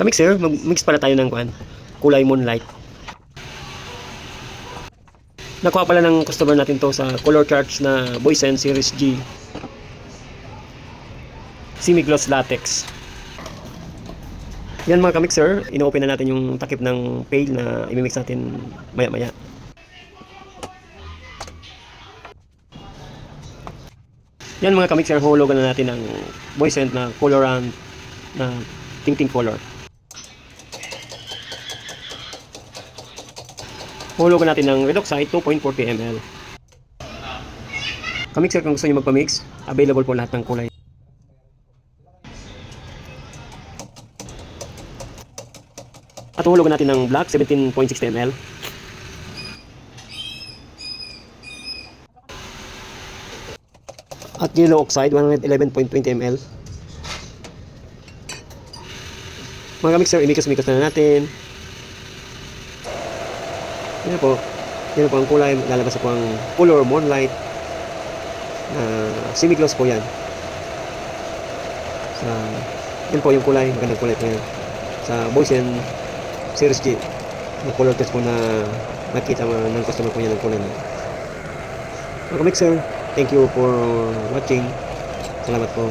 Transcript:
Kamixer, mag-mix pala tayo ng kulay moonlight. Nakuha pala ng customer natin to sa color charts na Boysen Series G Semi-Gloss Latex. Yan mga kamixer, ino-open na natin yung takip ng pail na imimix natin maya-maya. Yan mga kamixer, hulugan na natin ng Boysen na colorant na ting-ting color. Hulugan natin ng red oxide 2.40 ml. Kamixer, kung gusto nyo magpa-mix, available po lahat ng kulay. At hulugan natin ng black 17.60 ml. At yellow oxide 111.20 ml. Mga kamixer, imikos-mikos na natin. Yan po ang kulay. Lalabas po ang color moonlight na semi-gloss po yan. Yan po yung kulay. Magandang kulay po yan sa Boysen Series G. Yung color test po na nakita ng customer po yan ng kulay na. Mga kamixer, thank you for watching. Salamat po.